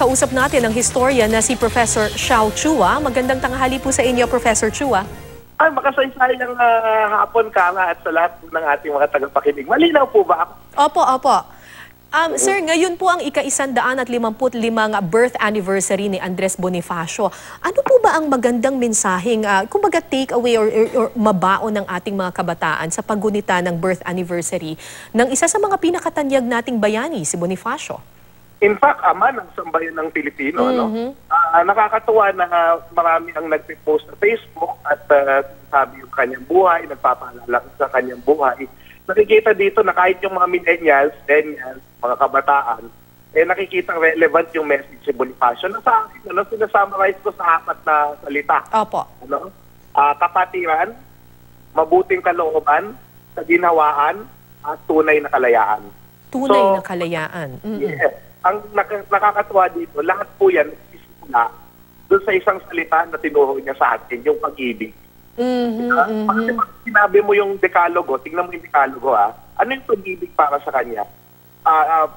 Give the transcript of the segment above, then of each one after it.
kausap natin ang historian na si Professor Xiao Chua. Magandang tanghali po sa inyo, Professor Chua. Ay, makasaysay ng hapon ka nga at sa lahat ng ating mga tagapakinig. Malinaw po ba ako? Opo, opo. Sir, ngayon po ang ika-155 birth anniversary ni Andres Bonifacio. Ano po ba ang magandang mensaheng, kumbaga take away or mabaon ng ating mga kabataan sa paggunita ng birth anniversary ng isa sa mga pinakatanyag nating bayani, si Bonifacio? In fact, ama ng sambayan ng Pilipino. No? Nakakatuwa na marami ang nag-post sa Facebook at sabi yung kanyang buhay, nagpapaalala sa kanyang buhay. Nakikita dito na kahit yung mga millennials, mga kabataan, nakikita relevant yung message si Bonifacio. Na sa akin, sinasummarize ko sa 4 na salita. Opo. Kapatiran, mabuting kalooban, kaginhawaan, at tunay na kalayaan. Tunay na kalayaan. Yes. Ang nakakatuwa dito, lahat po yan isimula doon sa isang salita na tinuro niya sa atin, yung pag-ibig. Kasi pag sinabi mo yung dekalogo, tingnan mo yung dekalogo ano yung pag-ibig para sa kanya?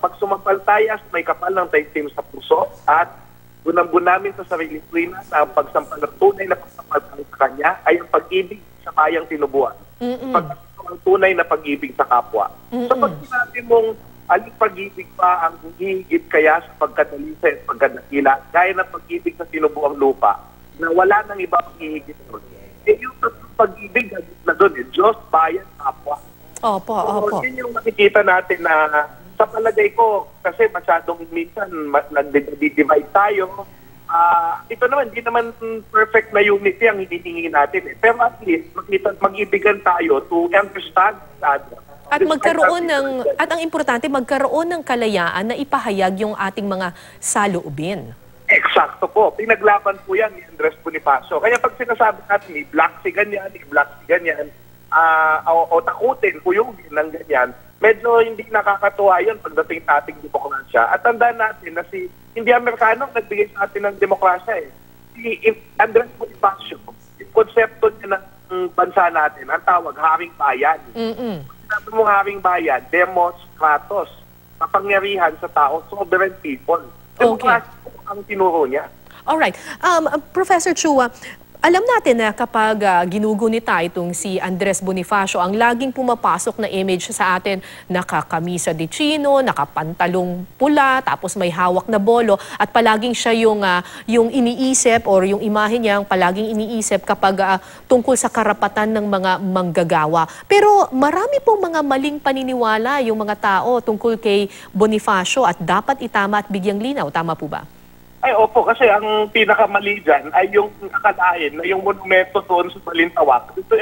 Pag sumampaltayas, may kapal ng taimtim sa puso at bunang-bun namin sa sarili tuwina na ang pagsampal ng tunay na pagsampaltay sa kanya ay ang pag-ibig sa bayang tinubuan. Ang tunay na pag-ibig sa kapwa. So pag sinabi mong aling pag-ibig pa ang hihigit kaya sa pagkadalisa at pagkadakila, gaya ng pag-ibig sa tinubuang lupa, na wala nang iba ang hihigit doon. Yung pag-ibig na doon, Diyos, bayan, kapwa. Opo, opo. Yun yung makikita natin na sa palagay ko, kasi masyadong minsan nag-divide tayo. Ito naman, hindi naman perfect na unity ang hinihingi natin. Pero at least, mag-ibigan tayo to understand others. At magkaroon ng, at ang importante, magkaroon ng kalayaan na ipahayag yung ating mga saloobin. Eksakto po. Pinaglaban po yan ni Andres Bonifacio. Kaya pag sinasabi natin, i-black si ganyan, o takutin, kuyugin ng ganyan, medyo hindi nakakatuwa yun pagdating sa ating demokrasya. At tandaan natin na hindi Amerikano nagbigay sa atin ng demokrasya Si Andres Bonifacio, yung konsepto niya ng bansa natin, ang tawag, haring bayan. Sabi mo haring bayan, demos, kratos, kapangyarihan sa tao, sovereign people. Demokrasya ang tinuro niya. Alright. Professor Chua, alam natin na kapag ginugunita itong si Andres Bonifacio, ang laging pumapasok na image sa atin, nakakamisa de chino, nakapantalong pula, tapos may hawak na bolo, at palaging siya yung iniisip or yung imahe niya, palaging iniisip kapag tungkol sa karapatan ng mga manggagawa. Pero marami pong mga maling paniniwala yung mga tao tungkol kay Bonifacio at dapat itama at bigyang linaw. Tama po ba? Ay, opo, kasi ang pinakamali dyan ay yung akalain na yung monumento doon sa Balintawak. Dito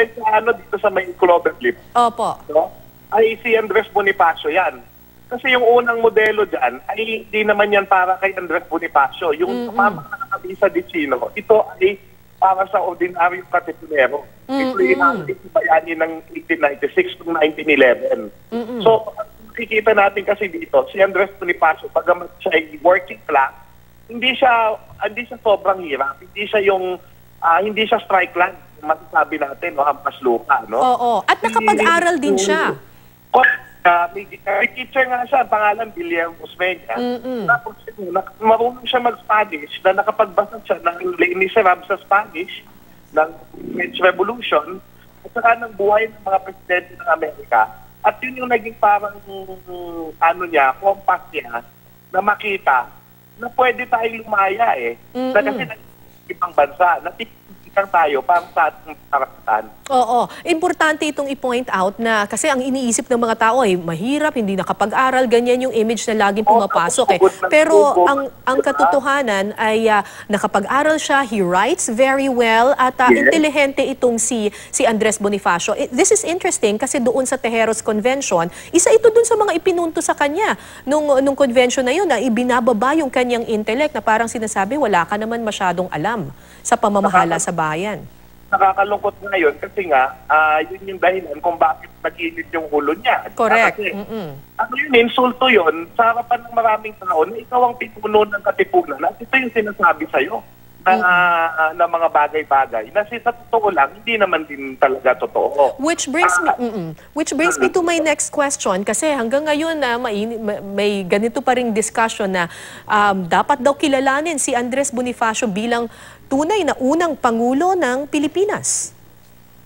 sa may Cloverleaf. Opo. No? Ay si Andres Bonifacio yan. Kasi yung unang modelo dyan ay hindi naman yan para kay Andres Bonifacio. Yung kapamang nakakabisa di Chino, ito ay para sa ordinaryong katipunero. Ito yung bayani ng 1896 to 1911. So, makikita natin kasi dito, si Andres Bonifacio, pagamat siya ay working class, hindi siya sobrang hirap. Hindi siya strike land, masasabi natin, hampas lupa, no? Oo. At nakapag-aral din siya. May teacher nga siya, pangalan William Osmeña. Tapos marunong siya mag-Spanish, na nakapagbasa siya ng Les Miserables sa Spanish, ng French Revolution, at saka ng buhay ng mga presidente ng Amerika. At yun yung naging parang compass niya na makita na pwede tayong lumaya na kasi ibang bansa, natikita tayo para sa ating karapatan. Oo. Importante itong i-point out na kasi ang iniisip ng mga tao ay mahirap, hindi nakapag-aral, ganyan yung image na laging pumapasok. Pero ang katotohanan ay nakapag-aral siya, he writes very well, at intelihente itong si Andres Bonifacio. This is interesting kasi doon sa Tejeros Convention, isa ito doon sa mga ipinunto sa kanya nung convention na yun, na ibinababa yung kanyang intellect na parang sinasabi, wala ka naman masyadong alam sa pamamahala sa bayan. Nakakalungkot ngayon kasi nga, yun yung dahilan kung bakit nag-init yung ulo niya. Correct. Kasi, yun, insulto yun sa harapan ng maraming tao na ikaw ang pinuno ng katipunan at ito yung sinasabi sa'yo. na mga bagay-bagay na sa totoo lang, hindi naman din talaga totoo. Which brings me to my next question kasi hanggang ngayon may ganito pa ring discussion na dapat daw kilalanin si Andres Bonifacio bilang tunay na unang pangulo ng Pilipinas.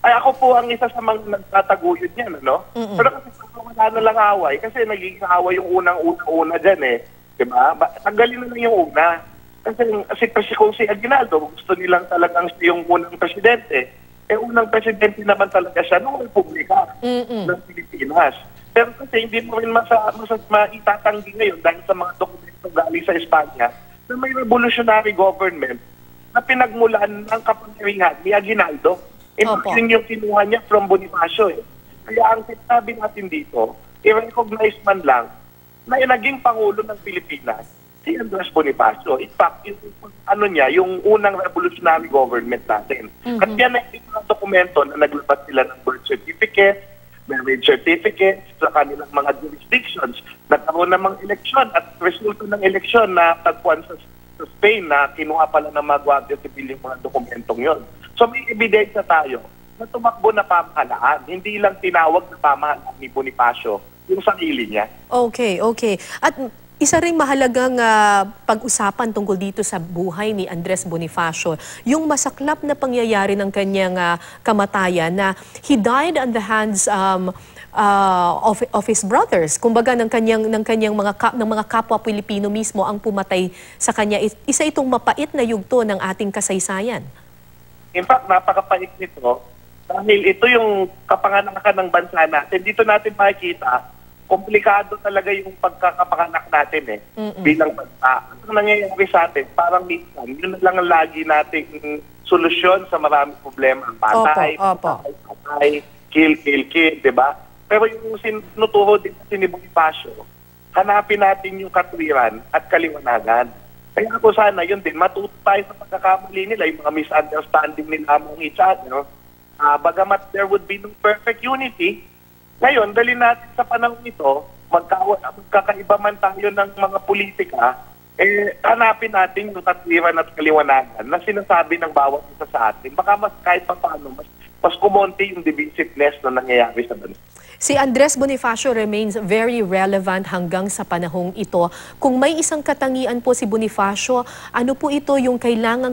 Ay, ako po ang isa sa mga nagtataguyod niyan, ano? Pero kasi wala na lang away kasi nagiging away yung unang-una dyan eh. Diba? Tanggalin na lang yung una. Kasi kung si Aguinaldo, gusto nilang talagang siya yung unang presidente. Eh, unang presidente naman talaga siya noong Republika ng Pilipinas. Pero kasi hindi mo rin maitatanggi ngayon dahil sa mga dokumento galing sa Espanya na may revolutionary government na pinagmulan ng kapangyarihan ni Aguinaldo. Yun yung kinuha niya from Bonifacio eh. Kaya ang sinabi natin dito, i-recognize man lang na naging Pangulo ng Pilipinas si Andres Bonifacio. In fact, yung unang revolutionary government natin. At yan ay mga dokumento na naglabas sila ng birth certificate, marriage certificate, sa kanilang mga jurisdictions. Nagkaroon ng mga eleksyon at resulta ng eleksyon na tagpuan sa Spain na kinuha pala ng mga Guardia Civil yung mga dokumentong yon. So may ebidensya tayo na tumakbo na pamahalaan. Hindi lang tinawag na pamahalaan ni Bonifacio yung sarili niya. Okay. At isa ring mahalagang pag-usapan tungkol dito sa buhay ni Andres Bonifacio, yung masaklap na pangyayari ng kanyang kamatayan na he died on the hands of his brothers. Kumbaga ng kanyang mga kapwa Pilipino mismo ang pumatay sa kanya. Isa itong mapait na yugto ng ating kasaysayan. In fact, napakapait nito dahil ito yung kapanganakan ng bansa natin. Dito natin makikita komplikado talaga yung pagkakapanganak natin bilang bansa. Ang nangyayari sa atin, parang minsan, yun lang ang lagi nating solusyon sa maraming problema. Patay, kill, di ba? Pero yung sinuturo din ni Bonifacio, hanapin natin yung katwiran at kaliwanagan. Kaya ako sana yun din, matuto tayo sa pagkakamali nila, yung mga misunderstanding nila among each other. Bagamat there would be no perfect unity, ngayon, dali natin sa panahon ito, magkakaiba man tayo ng mga politika, hanapin natin yung katwiran at kaliwanagan na sinasabi ng bawat isa sa atin. Baka kahit pa paano, mas kumonti yung divisiveness na nangyayari sa bansa. Si Andres Bonifacio remains very relevant hanggang sa panahong ito. Kung may isang katangian po si Bonifacio, ano po ito yung kailangan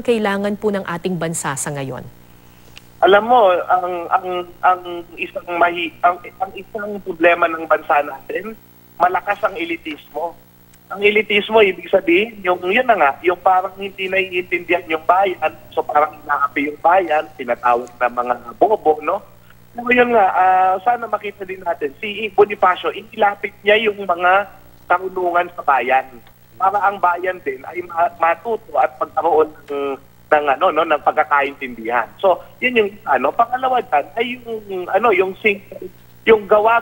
po ng ating bansa sa ngayon? Alam mo, ang isang problema ng bansa natin, malakas ang elitismo. Ang elitismo, ibig sabihin, yung parang hindi naiintindihan yung bayan, so parang inaapi yung bayan, tinatawag na mga bobo, no? So yun nga, sana makita din natin, si Bonifacio, inilapit niya yung mga karunungan sa bayan. Para ang bayan din ay matuto at magkaroon ng pagkakaintindihan. So, yun yung pangalawa dyan ay yung gawa.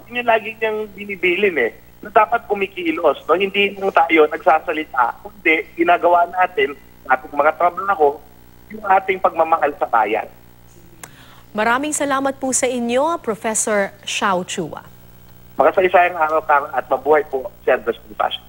Yun yung lagi niyang binibilin na dapat kumikilos. No? Hindi lang tayo nagsasalita, kundi ginagawa natin ating mga trabaho yung ating pagmamahal sa bayan. Maraming salamat po sa inyo, Professor Xiao Chua. Makasayasayang araw at mabuhay po si Andres Bonifacio.